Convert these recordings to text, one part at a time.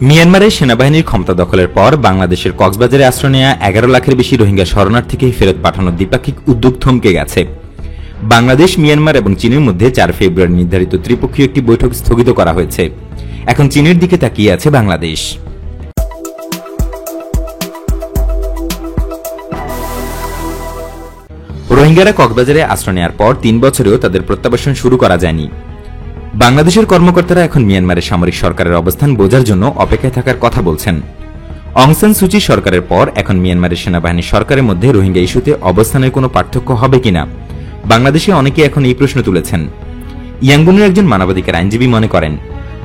মিয়ানমারের সেনাবাহিনীর ক্ষমতা দখলের পর বাংলাদেশের কক্সবাজারে আশ্রয় নেওয়া 11 লাখের বেশি রোহিঙ্গা শরণার্থীকে ফেরত পাঠানোর দ্বিপাক্ষিক উদ্যোগ থমকে গেছে। বাংলাদেশ, মিয়ানমার এবং চীনের মধ্যে 4 ফেব্রুয়ারি নির্ধারিত ত্রিপক্ষীয় একটি বৈঠক স্থগিত করা হয়েছে। এখন চীনের দিকে তাকিয়ে আছে বাংলাদেশ। রোহিঙ্গারা কক্সবাজারে আশ্রয় নেওয়ার পর 3 বছরেও তাদের প্রত্যাবাসন শুরু করা যায়নি। বাংলাদেশের কর্মকর্তারা এখন মিয়ানমারের সামরিক সরকারের অবস্থান বোঝার জন্য অপেক্ষায় থাকার কথা বলছেন। অং সান সুচি সরকারের পর এখন মিয়ানমারের সেনাবাহিনী সরকারের মধ্যে রোহিঙ্গা ইস্যুতে অবস্থানের কোনো পার্থক্য হবে কিনা বাংলাদেশে অনেকে এখন এই প্রশ্ন তুলেছেন। ইয়াঙ্গুনের একজন মানবাধিকার আইনজীবী মনে করেন,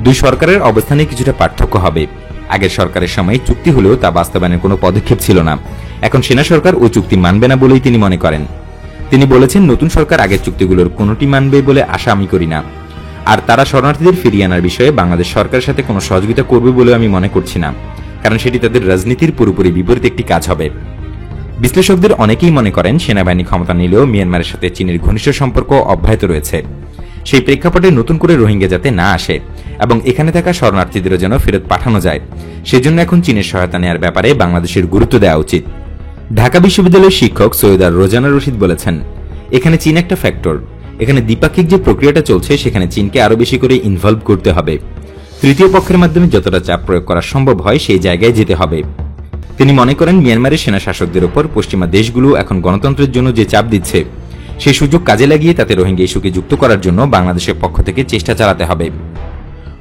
দুই সরকারের অবস্থানে কিছুটা পার্থক্য হবে। আগের সরকারের সময় চুক্তি হলেও তা বাস্তবায়নের কোনো পদক্ষেপ ছিল না। এখন সেনা সরকার ওই চুক্তি মানবে না বলেই তিনি মনে করেন। তিনি বলেছেন, নতুন সরকার আগের চুক্তিগুলোর কোনোটি মানবে বলে আশা আমি করি না, আর তারা শরণার্থীদের ফিরিয়ে আনার বিষয়ে বাংলাদেশ সরকারের সাথে কোনো সহযোগিতা করবে বলে আমি মনে করছি না, কারণ সেটি তাদের রাজনীতির পুরোপুরি বিপরীত একটি কাজ হবে। বিশ্লেষকদের অনেকেই মনে করেন, সেনাবাহিনী ক্ষমতা নিলেও মিয়ানমারের সাথে চীনের ঘনিষ্ঠ সম্পর্ক অব্যাহত রয়েছে। সেই প্রেক্ষাপটে নতুন করে রোহিঙ্গা যাতে না আসে এবং এখানে থাকা শরণার্থীদেরও যেন ফেরত পাঠানো যায়, সেজন্য এখন চীনের সহায়তা নেওয়ার ব্যাপারে বাংলাদেশের গুরুত্ব দেওয়া উচিত। ঢাকা বিশ্ববিদ্যালয়ের শিক্ষক সৈয়দা রোজানা রশিদ বলেছেন, এখানে চীন একটা ফ্যাক্টর। এখানে দ্বিপাক্ষিক যে প্রক্রিয়াটা চলছে সেখানে চীনকে আরো বেশি করে ইনভলভ করতে হবে। তৃতীয় পক্ষের মাধ্যমে যতটা চাপ প্রয়োগ করা সম্ভব হয় সেই জায়গায় যেতে হবে। তিনি মনে করেন, মিয়ানমারের সেনা শাসকদের উপর পশ্চিমা দেশগুলো এখন গণতন্ত্রের জন্য যে চাপ দিচ্ছে, সেই সুযোগ কাজে লাগিয়ে তাতে রোহিঙ্গা ইস্যুকে যুক্ত করার জন্য বাংলাদেশের পক্ষ থেকে চেষ্টা চালাতে হবে।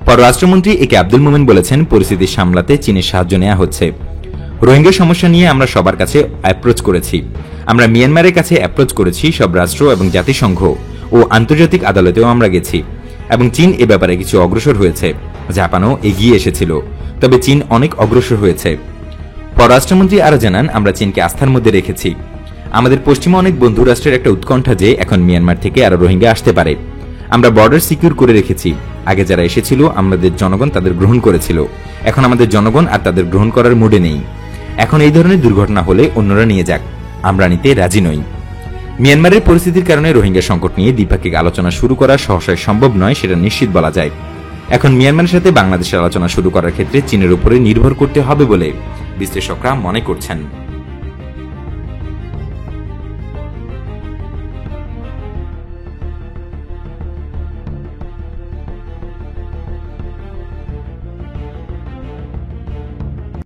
পররাষ্ট্রমন্ত্রী এ কে আব্দুল মোমেন বলেছেন, পরিস্থিতি সামলাতে চীনের সাহায্য নেওয়া হচ্ছে। রোহিঙ্গা সমস্যা নিয়ে আমরা সবার কাছে অ্যাপ্রোচ করেছি। আমরা মিয়ানমারের কাছে অ্যাপ্রোচ করেছি, সব রাষ্ট্র এবং জাতিসংঘ ও আন্তর্জাতিক আদালতেও আমরা গেছি, এবং চীন এ ব্যাপারে কিছু অগ্রসর হয়েছে। জাপানও এগিয়ে এসেছিল, তবে চীন অনেক অগ্রসর হয়েছে। পররাষ্ট্রমন্ত্রী আরও জানান, আমরা চীনকে আস্থার মধ্যে রেখেছি। আমাদের পশ্চিমা অনেক বন্ধু রাষ্ট্রের একটা উৎকণ্ঠা যে এখন মিয়ানমার থেকে আরো রোহিঙ্গা আসতে পারে। আমরা বর্ডার সিকিউর করে রেখেছি। আগে যারা এসেছিল আমাদের জনগণ তাদের গ্রহণ করেছিল, এখন আমাদের জনগণ আর তাদের গ্রহণ করার মুডে নেই। এখন এই ধরনের দুর্ঘটনা হলে অন্যরা নিয়ে যাক, আমরা নিতে রাজি নই। মিয়ানমারের পরিস্থিতির কারণে রোহিঙ্গা সংকট নিয়ে দ্বিপাক্ষিক আলোচনা শুরু করা সহসায় সম্ভব নয়, সেটা নিশ্চিত বলা যায়। এখন মিয়ানমারের সাথে বাংলাদেশের আলোচনা শুরু করার ক্ষেত্রে চীনের উপরে নির্ভর করতে হবে বলে বিশ্লেষকরা মনে করছেন।